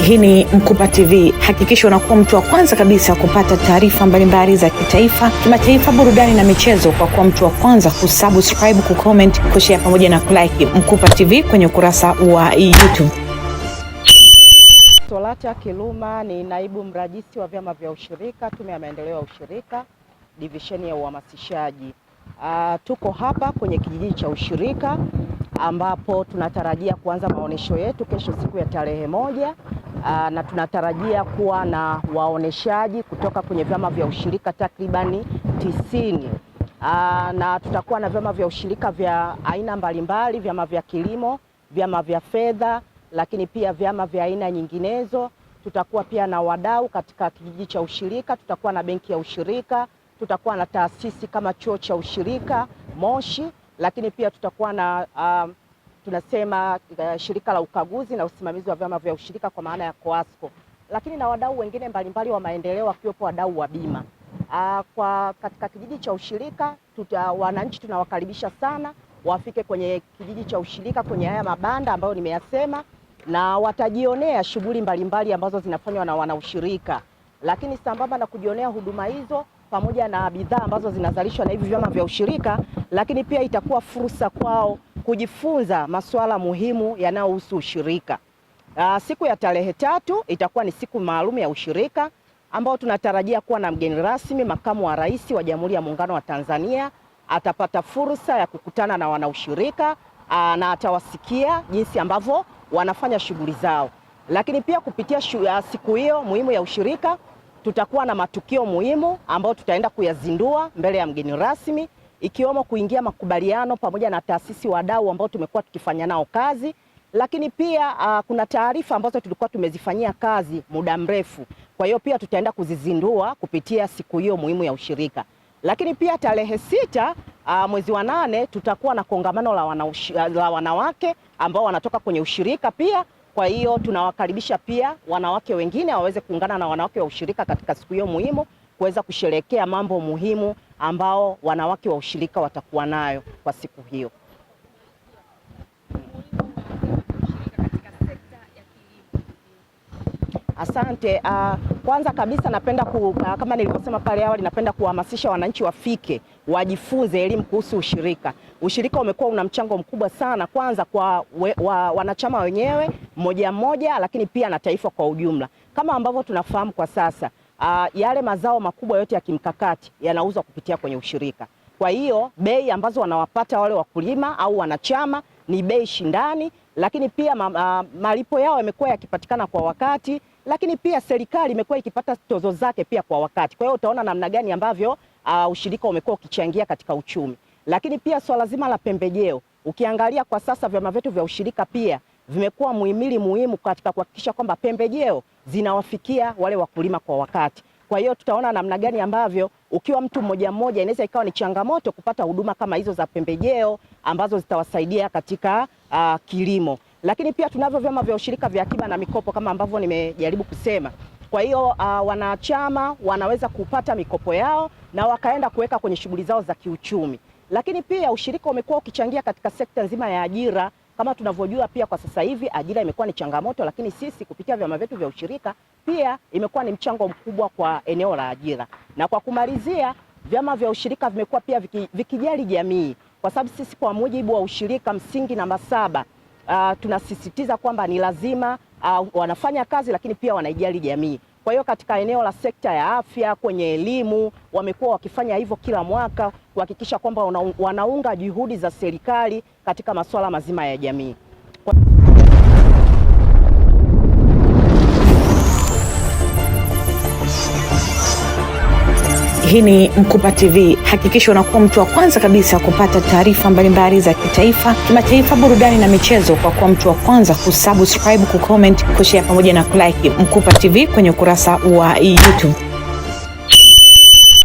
Hii ni Mkupa TV. Hakikisha unakuwa mtu wa kwanza kabisa kupata taarifa mbalimbali za kitaifa, kimataifa, burudani na michezo kwa kuwa mtu wa kwanza kusubscribe, kucomment, kushare pamoja na kulike Mkupa TV kwenye ukurasa wa YouTube. Solata Kiluma ni naibu mrajisi wa vyama vya ushirika, Tume ya Maendeleo ya Ushirika, divisheni ya uhamasishaji. Tuko hapa kwenye kijiji cha ushirika ambapo tunatarajia kuanza maonesho yetu kesho siku ya tarehe 1, na tunatarajia kuwa na waoneshaji kutoka kwenye vyama vya ushirika takribani 90. Na tutakuwa na vyama vya ushirika vya aina mbalimbali, vyama vya kilimo, vyama vya fedha, lakini pia vyama vya aina nyinginezo. Tutakuwa pia na wadau katika kijiji cha ushirika, tutakuwa na benki ya ushirika, tutakuwa na taasisi kama chuo cha ushirika Moshi, lakini pia tutakuwa na tunasema shirika la ukaguzi na usimamizi wa vyama vya ushirika kwa maana ya Coasco, lakini na wadau wengine mbalimbali wa maendeleo wakiwepo wadau wa bima. Katika kijiji cha ushirika wananchi tunawakaribisha sana wafike kwenye kijiji cha ushirika kwenye haya mabanda ambayo nimeyasema, na watajionea shughuli mbalimbali ambazo zinafanywa na wanaushirika, lakini sambamba na kujionea huduma hizo pamoja na bidhaa ambazo zinazalishwa na hivi vyama vya ushirika, lakini pia itakuwa fursa kwao kujifunza masuala muhimu yanayohusu ushirika. Siku ya tarehe 3 itakuwa ni siku maalum ya ushirika ambao tunatarajia kuwa na mgeni rasmi, Makamu wa Rais wa Jamhuri ya Muungano wa Tanzania. Atapata fursa ya kukutana na wanaushirika na atawasikia jinsi ambavyo wanafanya shughuli zao. Lakini pia kupitia siku hiyo muhimu ya ushirika tutakuwa na matukio muhimu ambayo tutaenda kuyazindua mbele ya mgeni rasmi, ikiwemo kuingia makubaliano pamoja na taasisi wadau ambao tumekuwa tukifanya nao kazi, lakini pia kuna taarifa ambazo tulikuwa tumezifanyia kazi muda mrefu. Kwa hiyo pia tutaenda kuzizindua kupitia siku hiyo muhimu ya ushirika. Lakini pia tarehe 6 mwezi wa 8 tutakuwa na kongamano la wanawake ambao wanatoka kwenye ushirika pia. Kwa hiyo tunawakaribisha pia wanawake wengine waweze kuungana na wanawake wa ushirika katika siku hiyo muhimu kuweza kusherehekea mambo muhimu ambao wanawake wa ushirika watakuwa nayo kwa siku hiyo. Asante. Kwanza kabisa napenda kama nilivyosema pale awali, napenda kuhamasisha wananchi wafike wajifunze elimu kuhusu ushirika. Ushirika umekuwa una mchango mkubwa sana, kwanza kwa wanachama wenyewe mmoja mmoja, lakini pia na taifa kwa ujumla. Kama ambavyo tunafahamu kwa sasa, yale mazao makubwa yote ya kimkakati yanauzwa kupitia kwenye ushirika. Kwa hiyo bei ambazo wanawapata wale wakulima au wanachama ni bei shindani, lakini pia malipo yao yamekuwa yakipatikana kwa wakati, lakini pia serikali imekuwa ikipata tozo zake pia kwa wakati. Kwa hiyo utaona namna gani ambavyo ushirika umekuwa ukichangia katika uchumi. Lakini pia swala zima la pembejeo, ukiangalia kwa sasa vyama vyetu vya ushirika pia vimekuwa muhimili muhimu katika kuhakikisha kwamba pembejeo zinawafikia wale wakulima kwa wakati. Kwa hiyo tutaona namna gani ambavyo ukiwa mtu mmoja mmoja inaweza ikawa ni changamoto kupata huduma kama hizo za pembejeo ambazo zitawasaidia katika kilimo. Lakini pia tunavyo vyama vya ushirika vya akiba na mikopo kama ambavyo nimejaribu kusema. Kwa hiyo wanachama wanaweza kupata mikopo yao na wakaenda kuweka kwenye shughuli zao za kiuchumi. Lakini pia ushirika umekuwa ukichangia katika sekta nzima ya ajira. Kama tunavyojua pia kwa sasa hivi ajira imekuwa ni changamoto, lakini sisi kupitia vyama vyetu vya ushirika pia imekuwa ni mchango mkubwa kwa eneo la ajira. Na kwa kumalizia, vyama vya ushirika vimekuwa pia vikijali jamii, kwa sababu sisi kwa mujibu wa ushirika msingi namba 7 tunasisitiza kwamba ni lazima wanafanya kazi lakini pia wanaijali jamii. Kwa hiyo katika eneo la sekta ya afya, kwenye elimu, wamekuwa wakifanya hivyo kila mwaka kuhakikisha kwamba wanaunga juhudi za serikali katika masuala mazima ya jamii. Hii ni Mkupa TV. Hakikisha unakuwa mtu wa kwanza kabisa kupata taarifa mbalimbali za kitaifa, kimataifa, burudani na michezo kwa kuwa mtu wa kwanza kusubscribe, kucomment, kushare pamoja na kulike Mkupa TV kwenye ukurasa wa YouTube.